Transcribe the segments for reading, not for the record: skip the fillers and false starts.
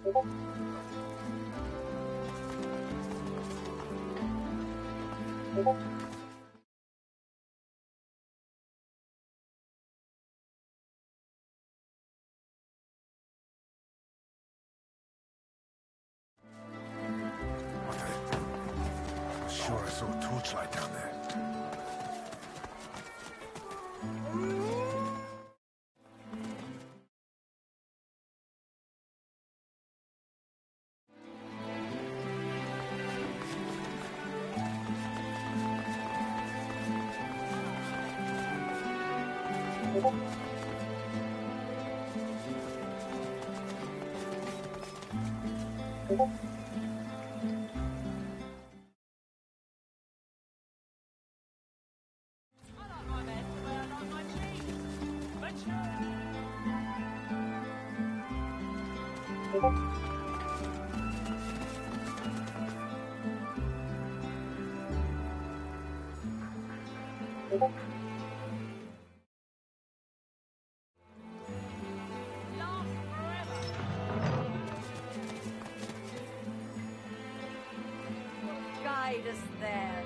Sure, I saw a torchlight down there. Guide us there.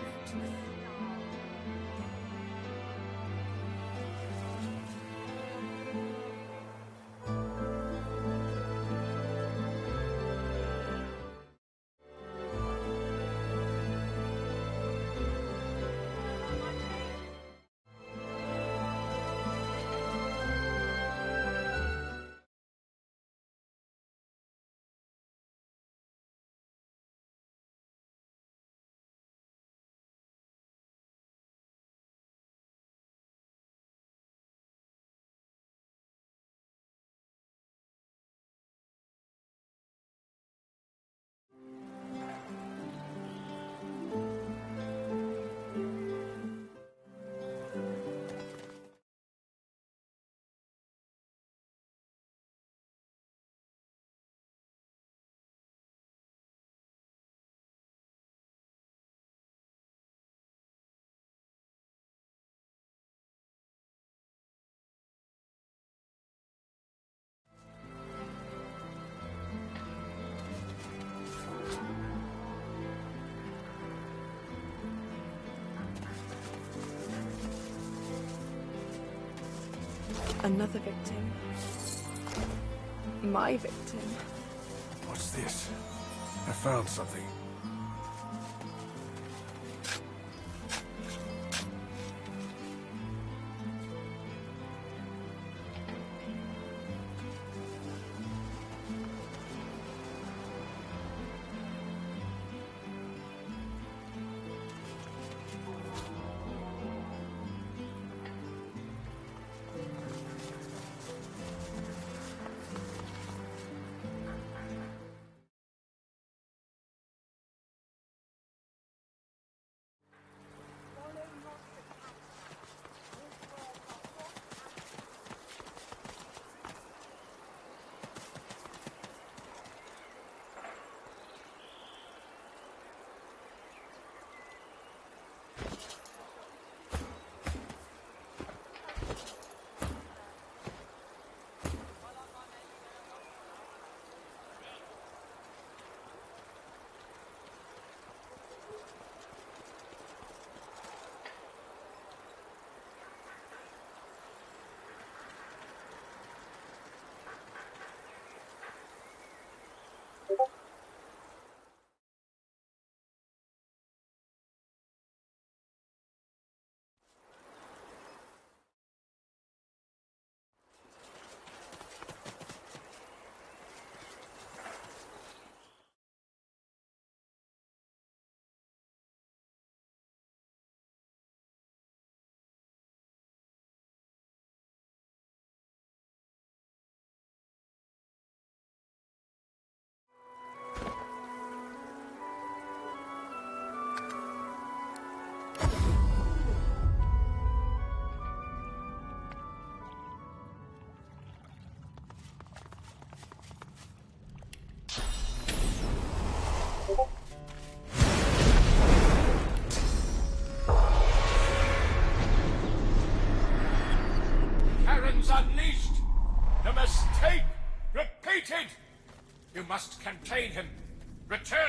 Another victim. My victim. What's this? I found something.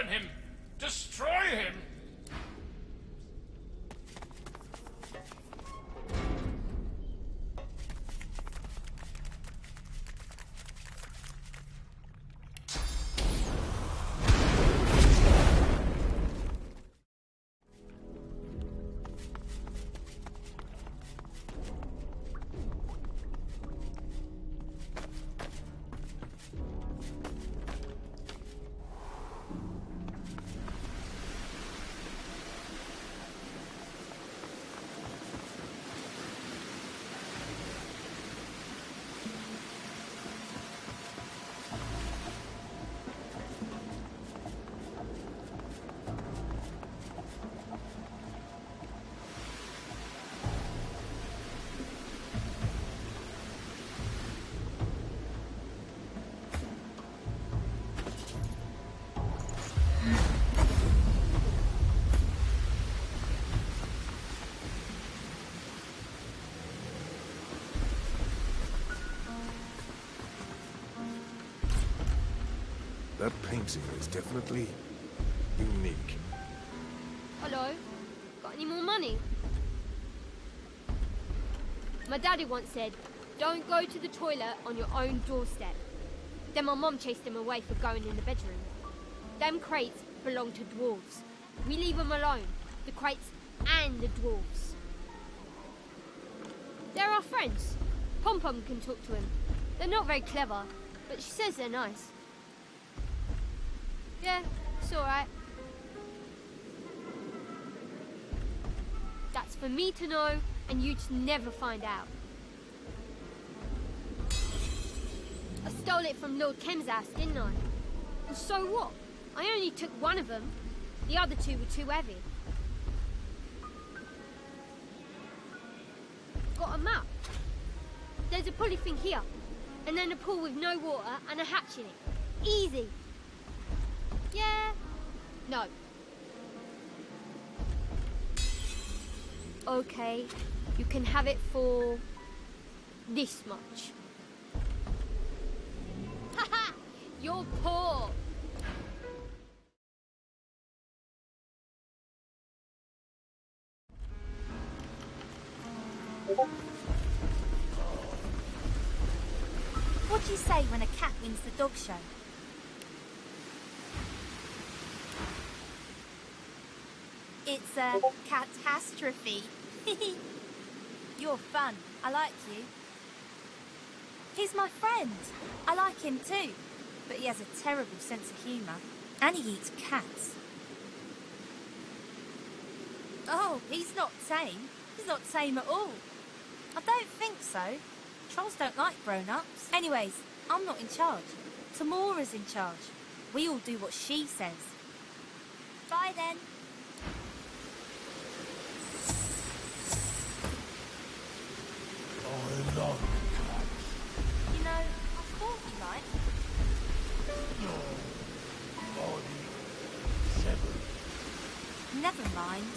Burn him! Destroy him! That painting is definitely unique. Hello? Got any more money? My daddy once said, don't go to the toilet on your own doorstep. Then my mom chased him away for going in the bedroom. Them crates belong to dwarves. We leave them alone, the crates and the dwarves. They're our friends. Pom-Pom can talk to him. They're not very clever, but she says they're nice. Yeah, it's alright. That's for me to know, and you to never find out. I stole it from Lord Kem's house, didn't I? And so what? I only took one of them. The other two were too heavy. Got a map. There's a pulley thing here, and then a pool with no water and a hatch in it. Easy. Yeah. No. Okay, you can have it for this much. Haha! You're poor! What do you say when a cat wins the dog show? It's a catastrophe. You're fun. I like you. He's my friend. I like him too. But he has a terrible sense of humour. And he eats cats. Oh, he's not tame. He's not tame at all. I don't think so. Trolls don't like grown-ups. Anyways, I'm not in charge. Tamora's in charge. We all do what she says. Bye then. I love cats. You know, I thought you liked. No. Body severed. Never mind.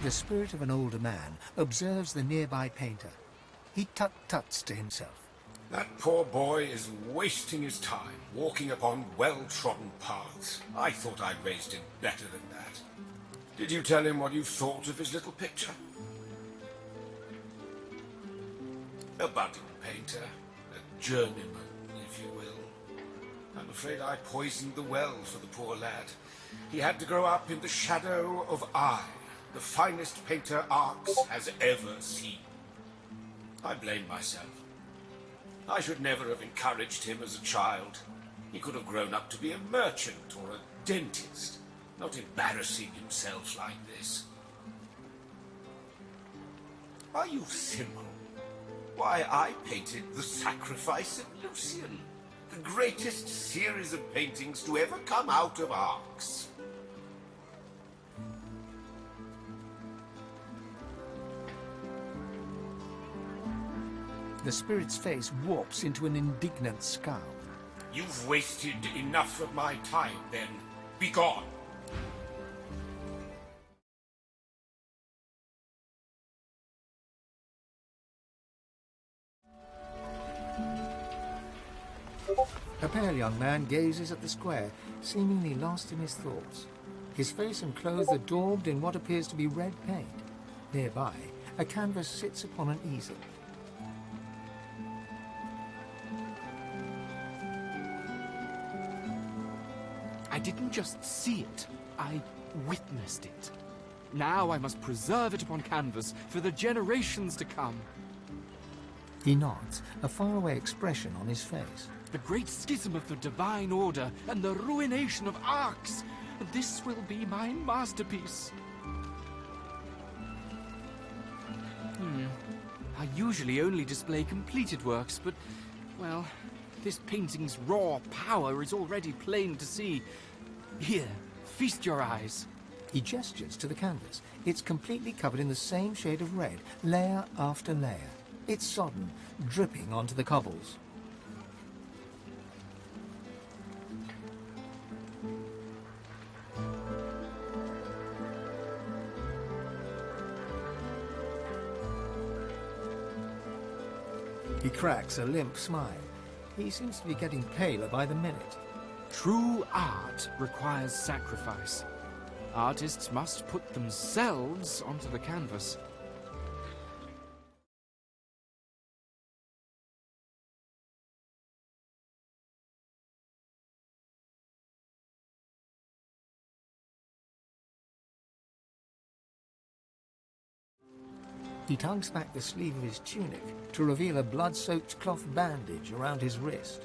The spirit of an older man observes the nearby painter. He tut-tuts to himself. That poor boy is wasting his time, walking upon well-trodden paths. I thought I'd raised him better than that. Did you tell him what you thought of his little picture? A budding painter, a journeyman, if you will. I'm afraid I poisoned the well for the poor lad. He had to grow up in the shadow of I, the finest painter Arx has ever seen. I blame myself. I should never have encouraged him as a child. He could have grown up to be a merchant or a dentist, not embarrassing himself like this. Are you simple? Why, I painted The Sacrifice of Lucian, the greatest series of paintings to ever come out of Arx. The spirit's face warps into an indignant scowl. You've wasted enough of my time, then. Be gone. A pale young man gazes at the square, seemingly lost in his thoughts. His face and clothes are daubed in what appears to be red paint. Nearby, a canvas sits upon an easel. I didn't just see it, I witnessed it. Now I must preserve it upon canvas for the generations to come. He nods, a faraway expression on his face. The great schism of the Divine Order and the ruination of Arx. This will be my masterpiece. I usually only display completed works, but, well, this painting's raw power is already plain to see. Here, feast your eyes. He gestures to the canvas. It's completely covered in the same shade of red, layer after layer. It's sodden, dripping onto the cobbles. He cracks a limp smile. He seems to be getting paler by the minute. True art requires sacrifice. Artists must put themselves onto the canvas. He tugs back the sleeve of his tunic to reveal a blood-soaked cloth bandage around his wrist.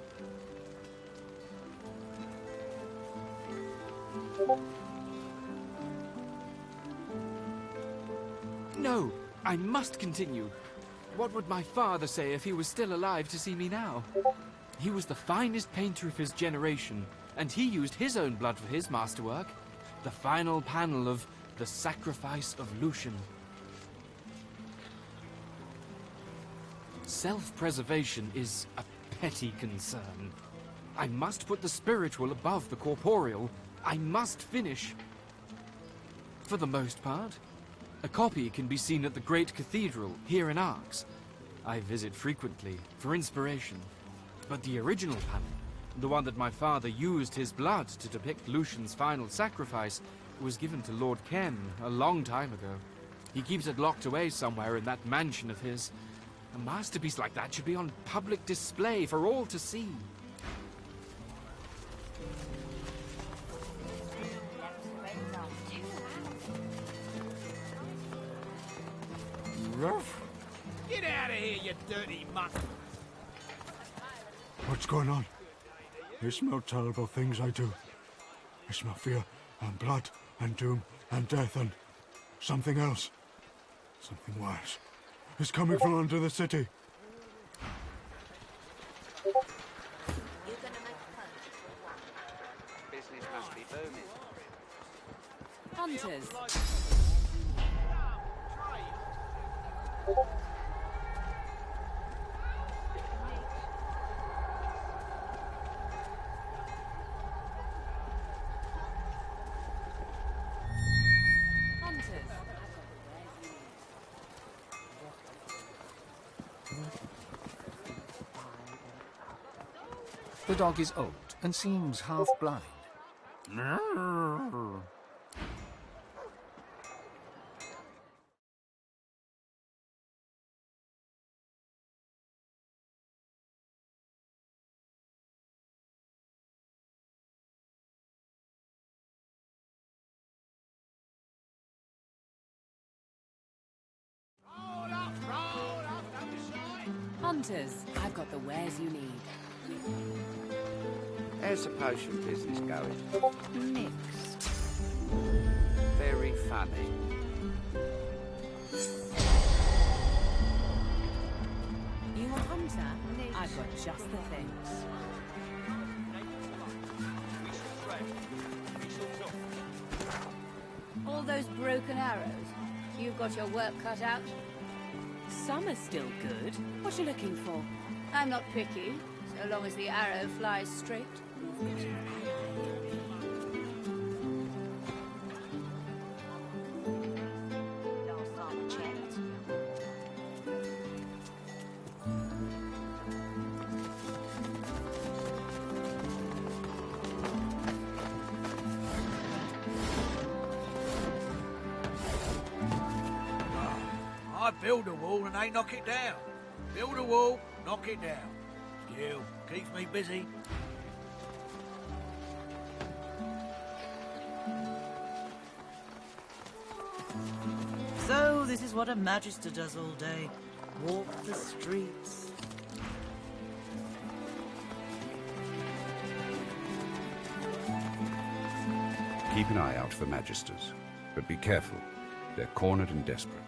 No, I must continue. What would my father say if he was still alive to see me now? He was the finest painter of his generation, and he used his own blood for his masterwork, the final panel of The Sacrifice of Lucian. Self-preservation is a petty concern. I must put the spiritual above the corporeal. I must finish. For the most part. A copy can be seen at the great cathedral here in Arx. I visit frequently for inspiration. But the original panel, the one that my father used his blood to depict Lucian's final sacrifice, was given to Lord Ken a long time ago. He keeps it locked away somewhere in that mansion of his. A masterpiece like that should be on public display for all to see. Get out of here, you dirty mutt! What's going on? I smell terrible things, I do. I smell fear and blood and doom and death and something else. Something worse. It's coming from under the city. Business must be booming. Hunters. The dog is old and seems half blind. Hunters, I've got the wares you need. How's the potion business going? Mixed. Very funny. You a hunter? I've got just the things. All those broken arrows. You've got your work cut out. Some are still good. What you looking for? I'm not picky, so long as the arrow flies straight. I build a wall and they knock it down. Build a wall, knock it down. Still, keeps me busy. So, this is what a magister does all day. Walk the streets. Keep an eye out for magisters, but be careful. They're cornered and desperate.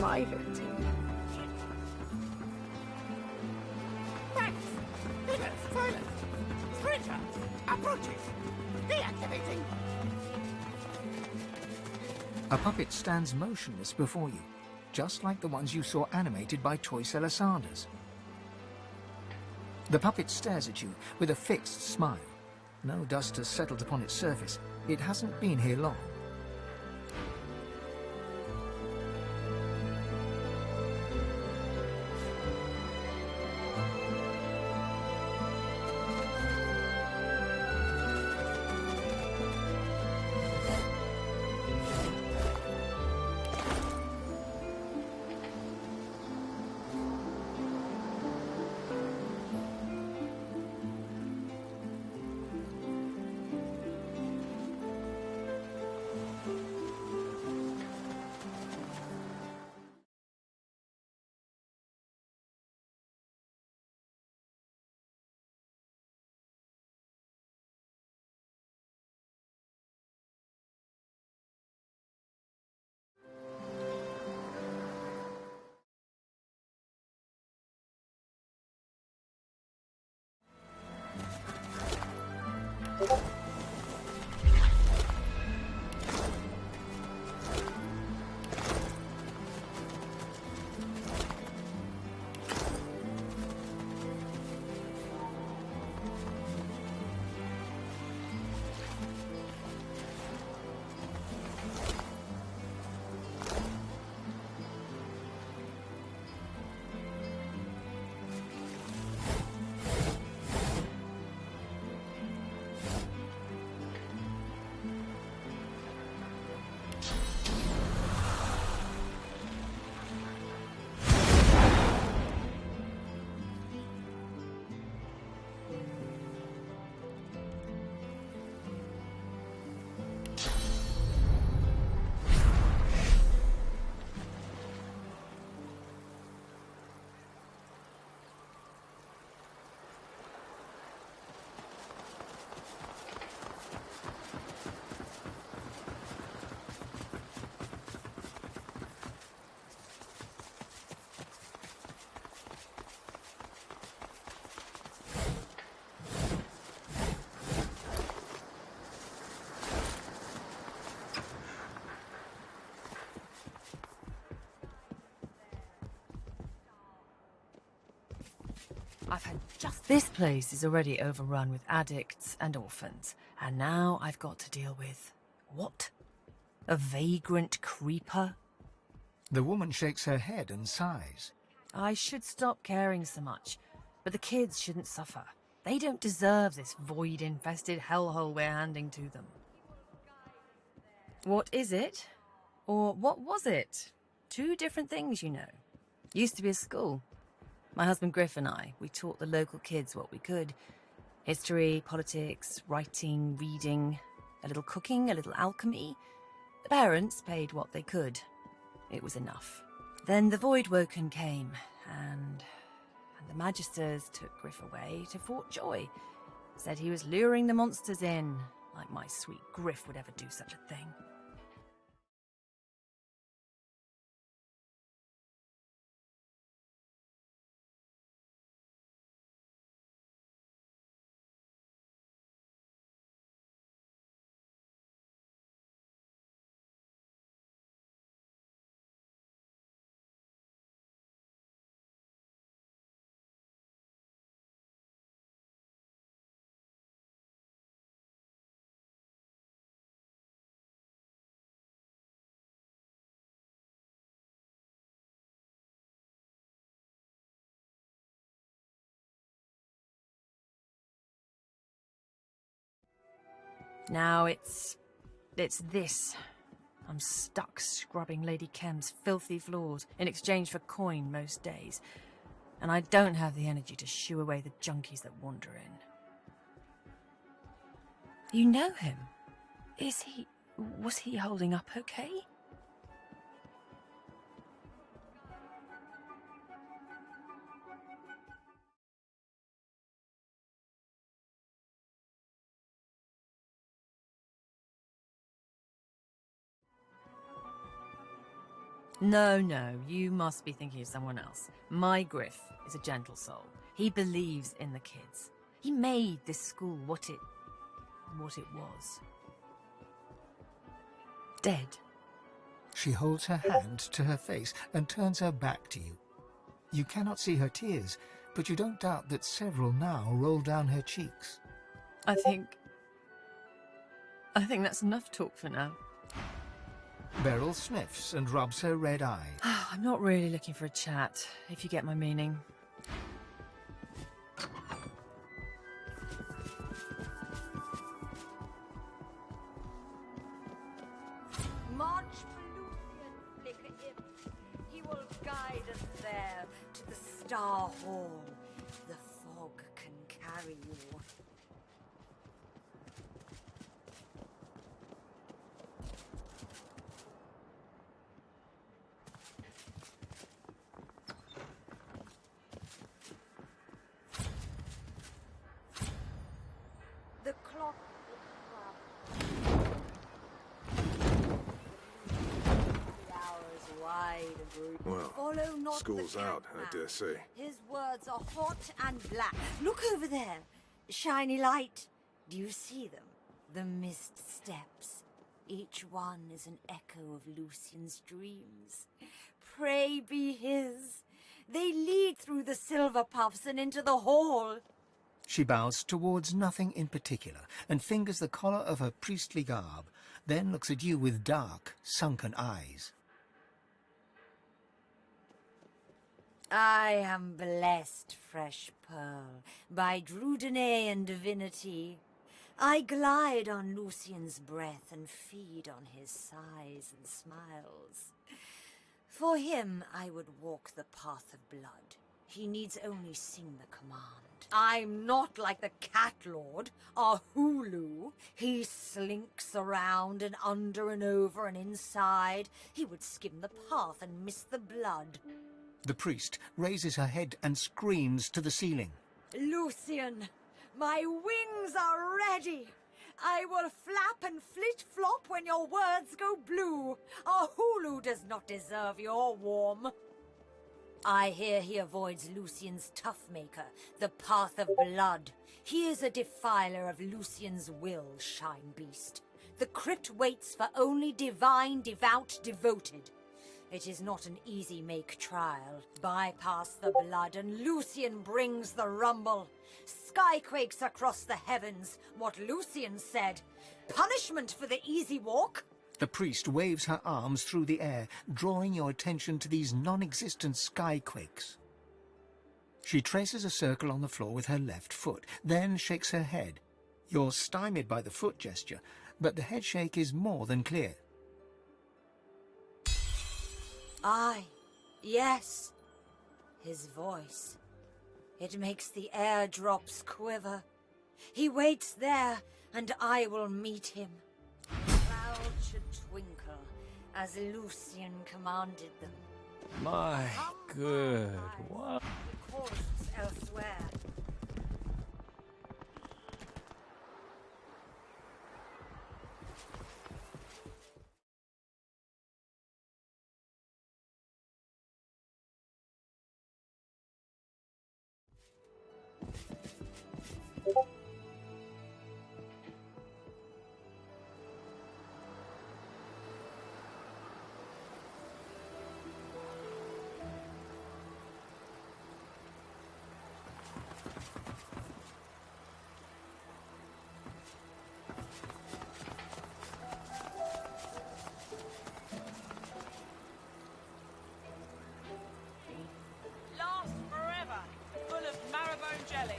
private team. Max! Vigilance! Silence! Stranger! Approaching! Deactivating! A puppet stands motionless before you, just like the ones you saw animated by toy seller Sanders. The puppet stares at you with a fixed smile. No dust has settled upon its surface. It hasn't been here long. I've had just... This place is already overrun with addicts and orphans, and now I've got to deal with... what? A vagrant creeper? The woman shakes her head and sighs. I should stop caring so much, but the kids shouldn't suffer. They don't deserve this void-infested hellhole we're handing to them. What is it? Or what was it? Two different things, you know. Used to be a school. My husband Griff and I, we taught the local kids what we could. History, politics, writing, reading, a little cooking, a little alchemy. The parents paid what they could. It was enough. Then the Void Woken came, and the Magisters took Griff away to Fort Joy. Said he was luring the monsters in, like my sweet Griff would ever do such a thing. Now it's this. I'm stuck scrubbing Lady Kem's filthy floors in exchange for coin most days. And I don't have the energy to shoo away the junkies that wander in. You know him? Was he holding up okay? No, you must be thinking of someone else. My Griff is a gentle soul. He believes in the kids. He made this school what it was. Dead. She holds her hand to her face and turns her back to you. You cannot see her tears, but you don't doubt that several now roll down her cheeks. I think that's enough talk for now. Beryl sniffs and rubs her red eye. I'm not really looking for a chat, if you get my meaning. March for Lucian, flicker him. He will guide us there to the Star Hall. The fog can carry you. The clock will club. The hours wide of route. Well, Follow not school's the out, cat I dare say. His words are hot and black. Look over there. Shiny light. Do you see them? The mist steps. Each one is an echo of Lucian's dreams. Pray be his. They lead through the silver puffs and into the hall. She bows towards nothing in particular and fingers the collar of her priestly garb, then looks at you with dark, sunken eyes. I am blessed, fresh pearl, by Drudene and divinity. I glide on Lucian's breath and feed on his sighs and smiles. For him, I would walk the path of blood. He needs only sing the command. I'm not like the cat lord, our Hulu. He slinks around and under and over and inside. He would skim the path and miss the blood. The priest raises her head and screams to the ceiling. Lucian, my wings are ready. I will flap and flit-flop when your words go blue. Our Hulu does not deserve your warm. I hear he avoids Lucian's tough-maker, the path of blood. He is a defiler of Lucian's will, shine beast. The crypt waits for only divine, devout, devoted. It is not an easy make trial. Bypass the blood and Lucian brings the rumble. Skyquakes across the heavens, what Lucian said. Punishment for the easy walk. The priest waves her arms through the air, drawing your attention to these non-existent skyquakes. She traces a circle on the floor with her left foot, then shakes her head. You're stymied by the foot gesture, but the head shake is more than clear. Aye, yes. His voice. It makes the airdrops quiver. He waits there, and I will meet him. Clouds should twinkle, as Lucian commanded them. My good, what? The course elsewhere. Last forever, full of marrowbone jelly.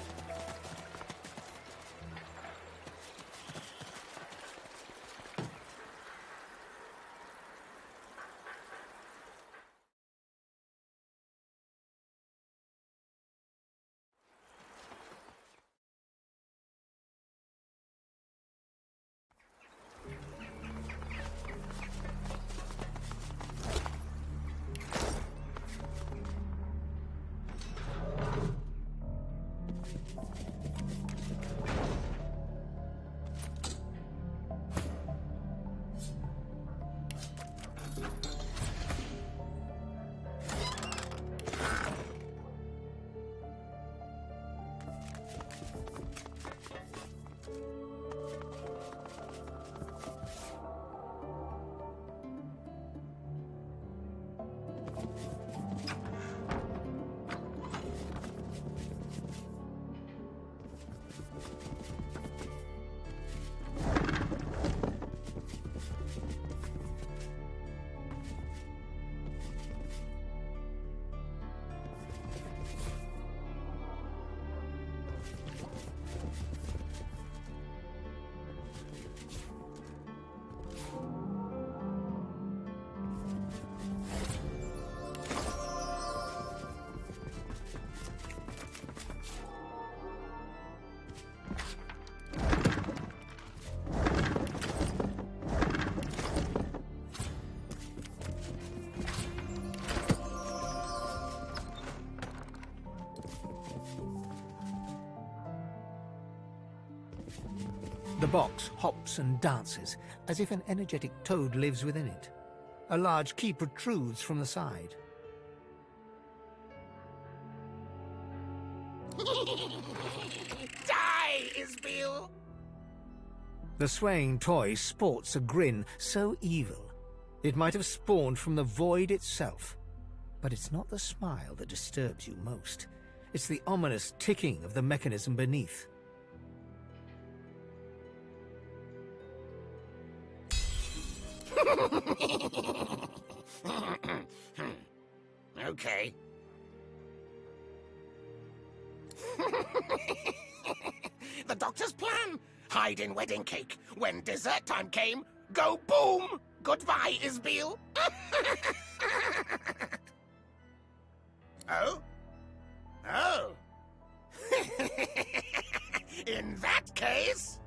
The box hops and dances, as if an energetic toad lives within it. A large key protrudes from the side. Die, Isbiel! The swaying toy sports a grin so evil, it might have spawned from the void itself. But it's not the smile that disturbs you most. It's the ominous ticking of the mechanism beneath. Okay. The doctor's plan. Hide in wedding cake. When dessert time came, go boom! Goodbye, Isbiel. Oh? Oh. In that case...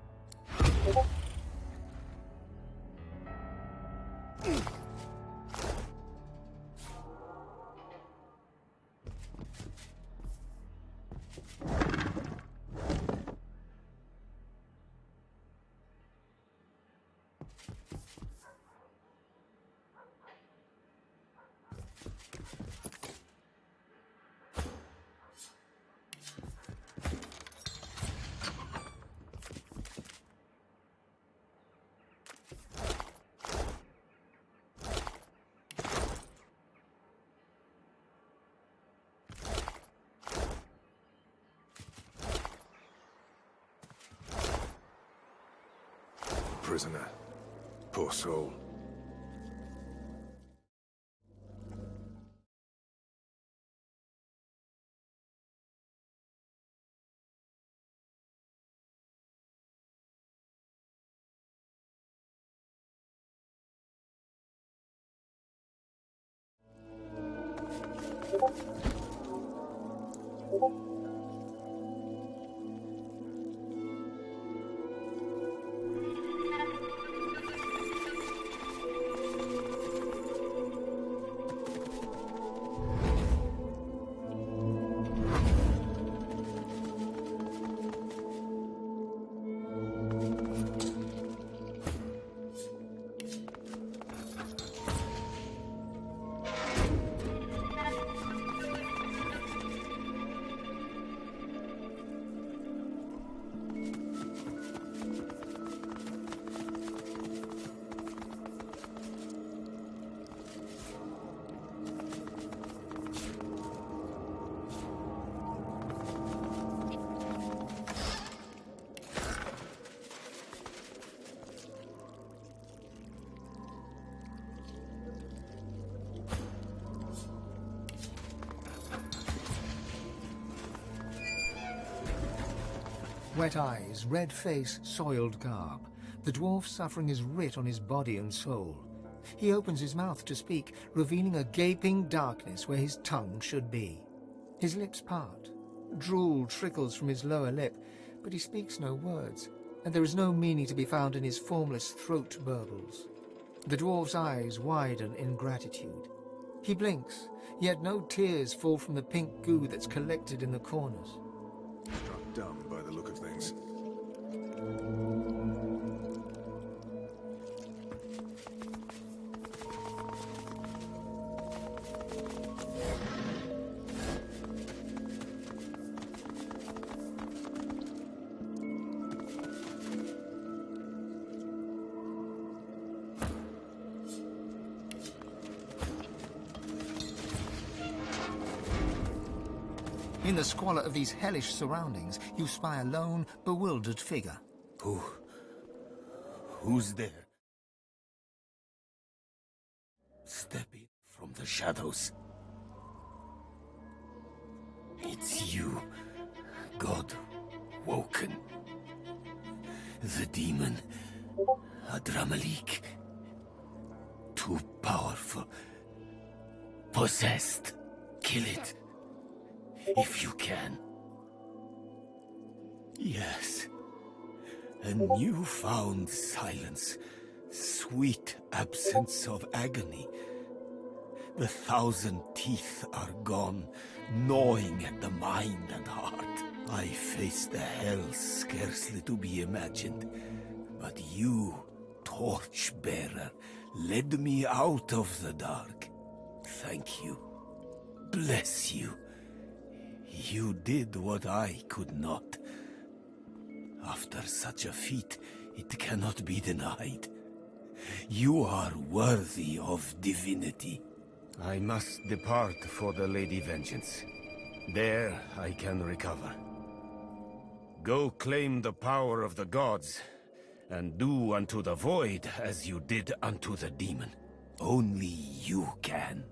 Prisoner. Poor soul. Wet eyes, red face, soiled garb. The dwarf's suffering is writ on his body and soul. He opens his mouth to speak, revealing a gaping darkness where his tongue should be. His lips part. Drool trickles from his lower lip, but he speaks no words, and there is no meaning to be found in his formless throat burbles. The dwarf's eyes widen in gratitude. He blinks, yet no tears fall from the pink goo that's collected in the corners. Struck dumb by the look of things. In the squalor of these hellish surroundings, you spy a lone, bewildered figure. Who's there? Stepping from the shadows. It's you, God woken. The demon, Adramalik. Too powerful. Possessed. Kill it. If you can. Yes. A newfound silence. Sweet absence of agony. The 1,000 teeth are gone, gnawing at the mind and heart. I faced a hell scarcely to be imagined, but you, Torchbearer, led me out of the dark. Thank you. Bless you. You did what I could not. After such a feat, it cannot be denied. You are worthy of divinity. I must depart for the Lady Vengeance. There I can recover. Go claim the power of the gods, and do unto the void as you did unto the demon. Only you can.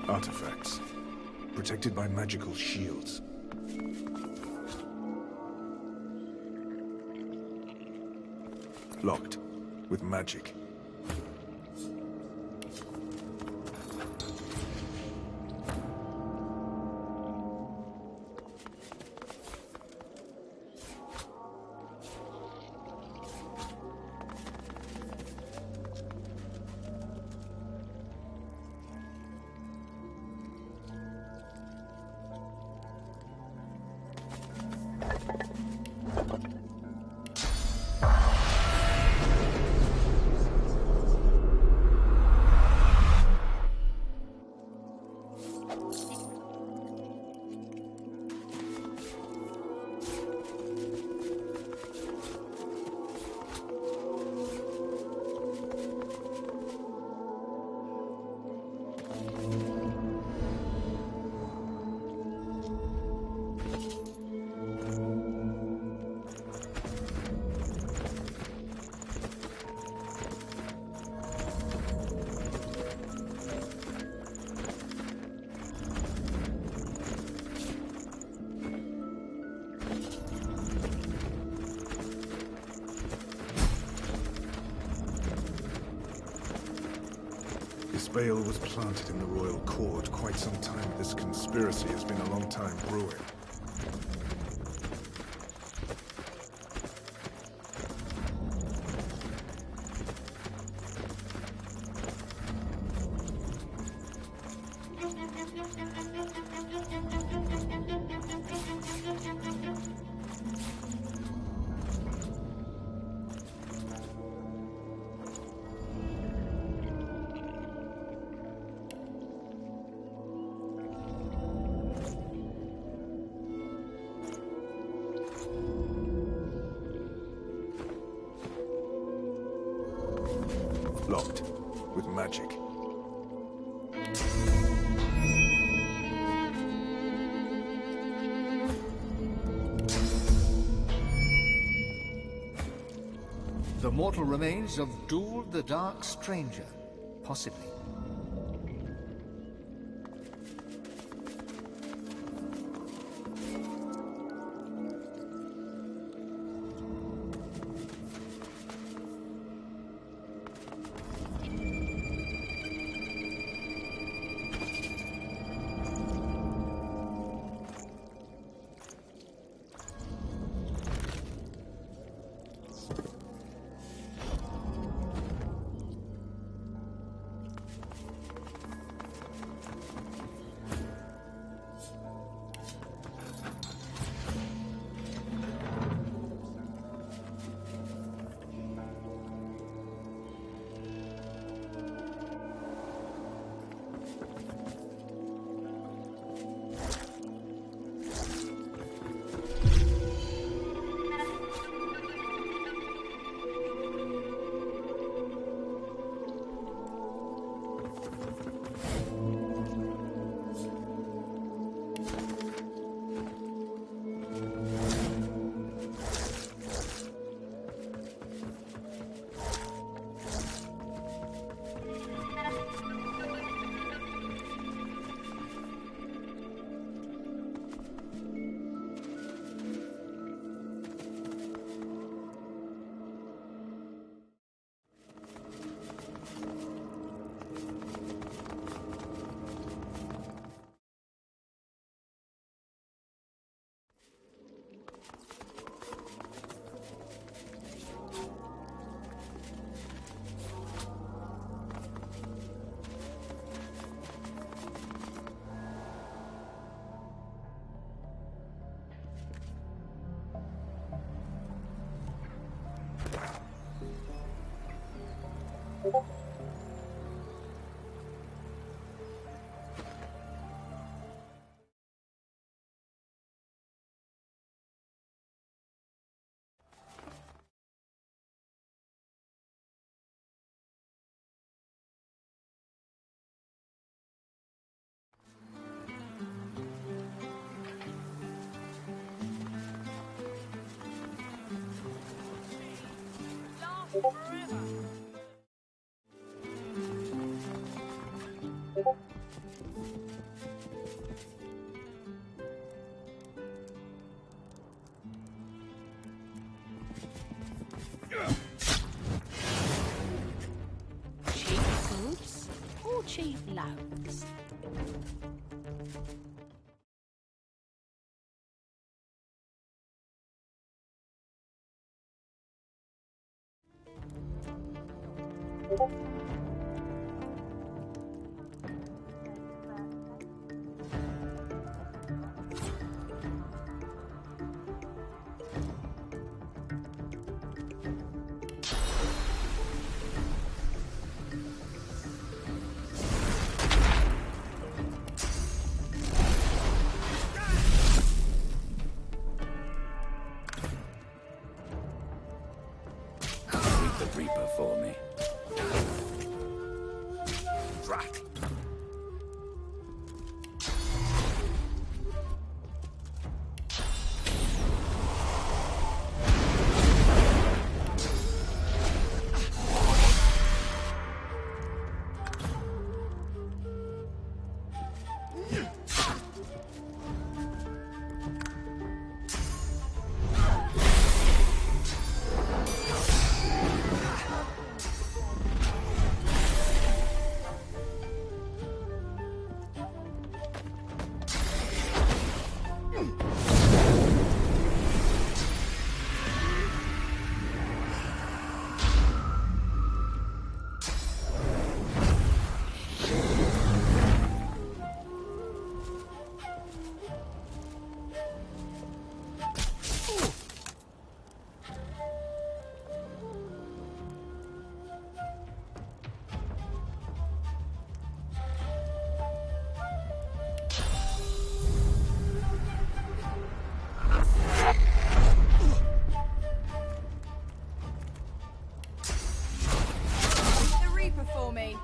Artifacts. Protected by magical shields. Locked. With magic. This bale was planted in the royal court quite some time. This conspiracy has been a long time brewing. Locked. With magic. The mortal remains of Duel the Dark Stranger, possibly. Cheap goods or cheap loans? Meet the Reaper for me. Drat. The Reaper for me.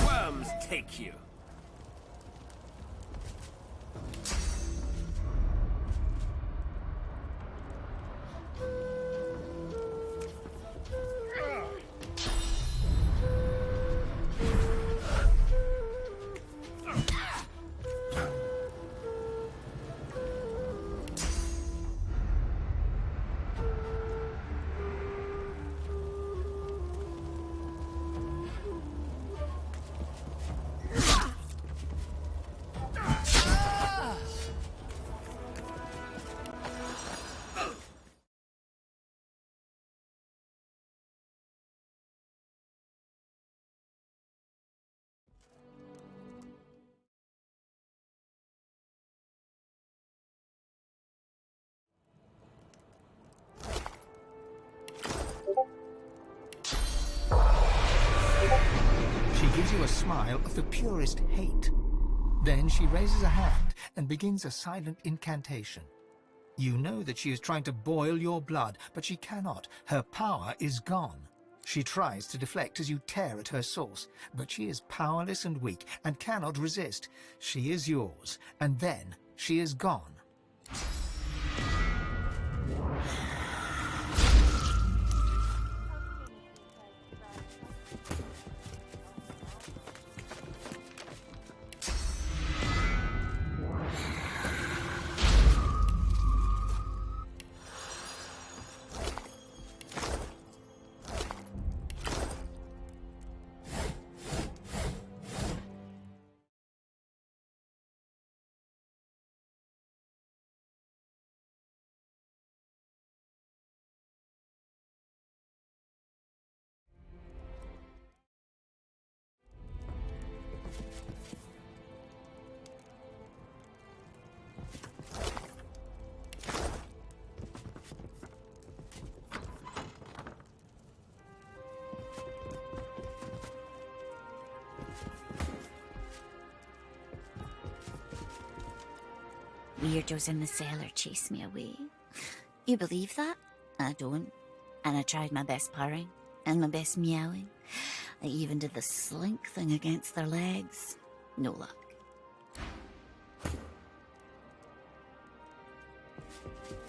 Worms take you. She gives you a smile of the purest hate. Then she raises a hand and begins a silent incantation. You know that she is trying to boil your blood, but she cannot. Her power is gone. She tries to deflect as you tear at her source, but she is powerless and weak and cannot resist. She is yours, and then she is gone. weirdos in the cellar chased me away. You believe that? I don't. And I tried my best purring and my best meowing. I even did the slink thing against their legs. No luck.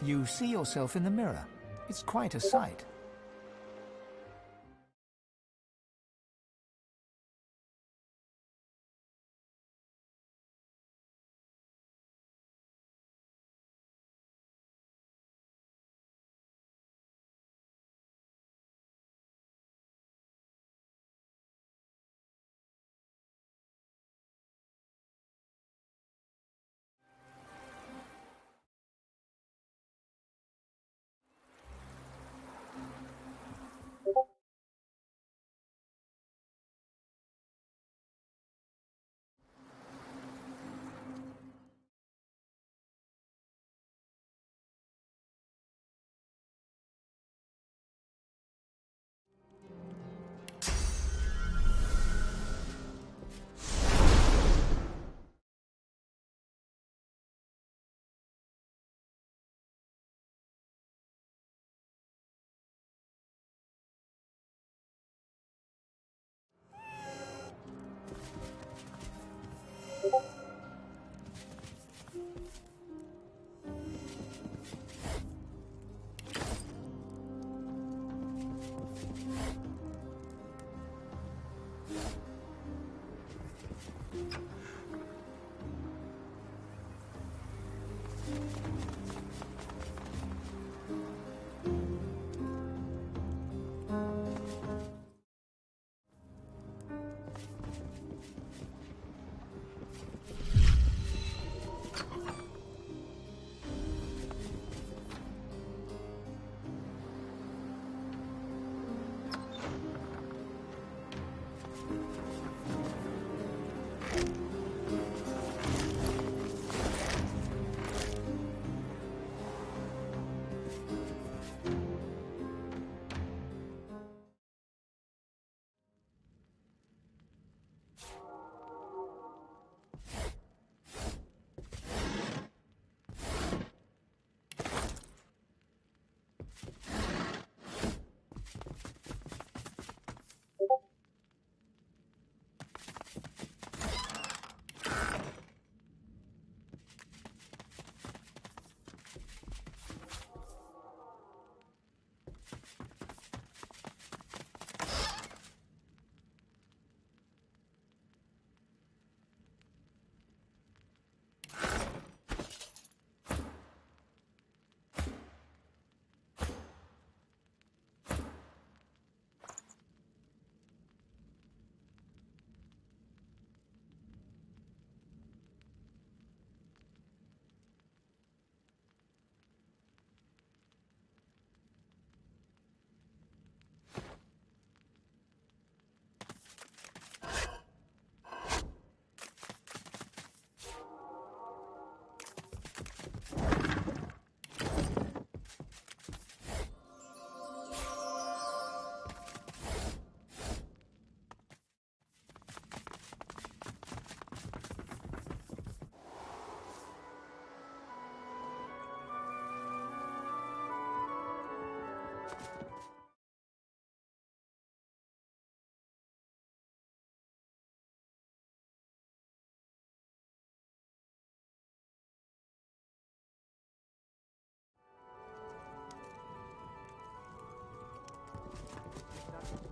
You see yourself in the mirror. It's quite a sight.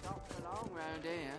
Stop for long round here.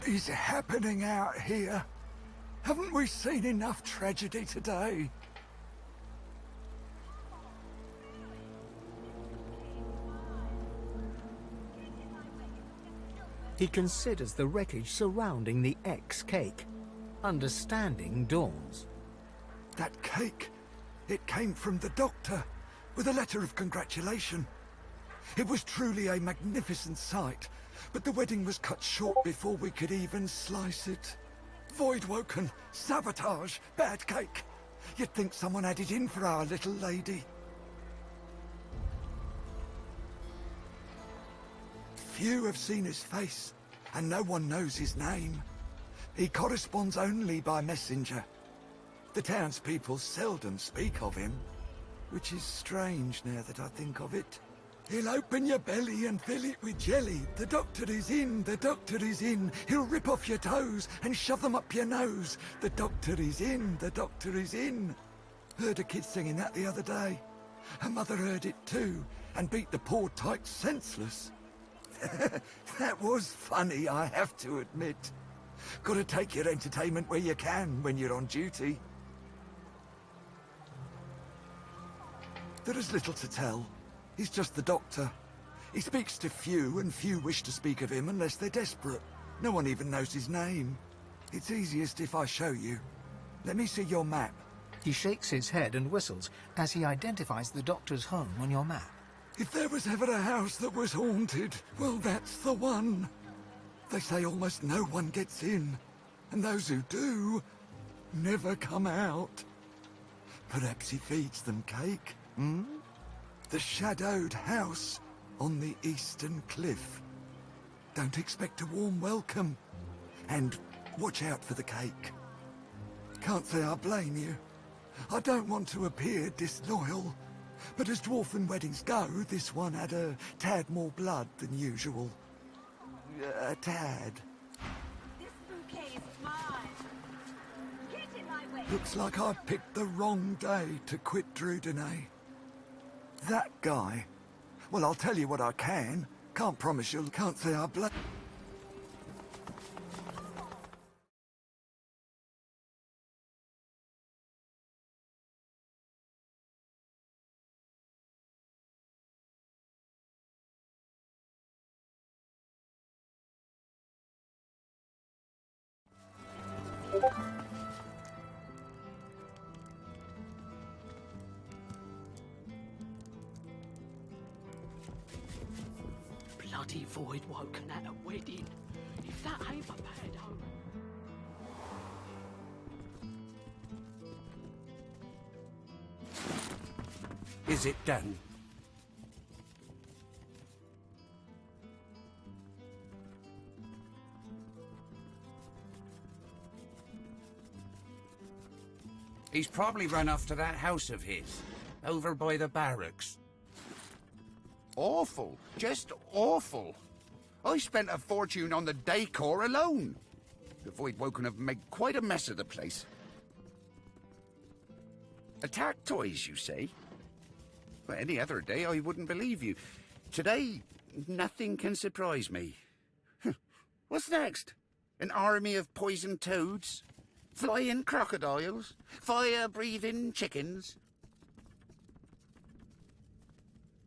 is happening out here? Haven't we seen enough tragedy today? He considers the wreckage surrounding the ex-cake. Understanding dawns. That cake, it came from the doctor, with a letter of congratulation. It was truly a magnificent sight, but the wedding was cut short before we could even slice it. Voidwoken, sabotage, bad cake. You'd think someone had it in for our little lady. Few have seen his face, and no one knows his name. He corresponds only by messenger. The townspeople seldom speak of him, which is strange now that I think of it. He'll open your belly and fill it with jelly. The doctor is in, the doctor is in. He'll rip off your toes and shove them up your nose. The doctor is in, the doctor is in. Heard a kid singing that the other day. Her mother heard it too, and beat the poor tyke senseless. That was funny, I have to admit. Gotta take your entertainment where you can when you're on duty. There is little to tell. He's just the doctor. He speaks to few, and few wish to speak of him unless they're desperate. No one even knows his name. It's easiest if I show you. Let me see your map. He shakes his head and whistles as he identifies the doctor's home on your map. If there was ever a house that was haunted, well, that's the one. They say almost no one gets in, and those who do never come out. Perhaps he feeds them cake, hmm? The shadowed house on the eastern cliff. Don't expect a warm welcome, and watch out for the cake. Can't say I blame you. I don't want to appear disloyal, but as dwarven weddings go, this one had a tad more blood than usual. A tad. This bouquet is mine. Get in my way. Looks like I picked the wrong day to quit Drudenay. That guy. Well, I'll tell you what I can. Can't promise you, can't say I blame. Bloody Voidwoken at a wedding. If that ain't a bad home. Is it done? He's probably run off to that house of his, over by the barracks. Awful. Just awful. I spent a fortune on the decor alone. The Voidwoken have made quite a mess of the place. Attack toys, you say? Well, any other day I wouldn't believe you. Today, nothing can surprise me. What's next? An army of poisoned toads? Flying crocodiles? Fire-breathing chickens?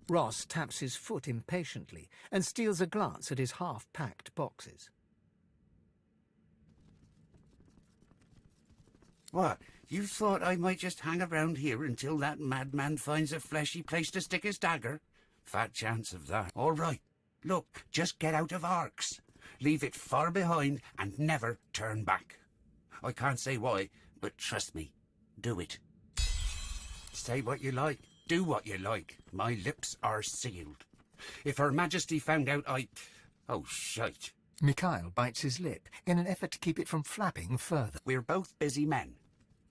Ross taps his foot impatiently and steals a glance at his half-packed boxes. What, you thought I might just hang around here until that madman finds a fleshy place to stick his dagger? Fat chance of that. All right. Look, just get out of Arx. Leave it far behind and never turn back. I can't say why, but trust me, do it. Say what you like, do what you like. My lips are sealed. If Her Majesty found out Oh, shite. Mikhail bites his lip in an effort to keep it from flapping further. We're both busy men.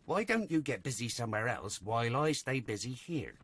Why don't you get busy somewhere else while I stay busy here?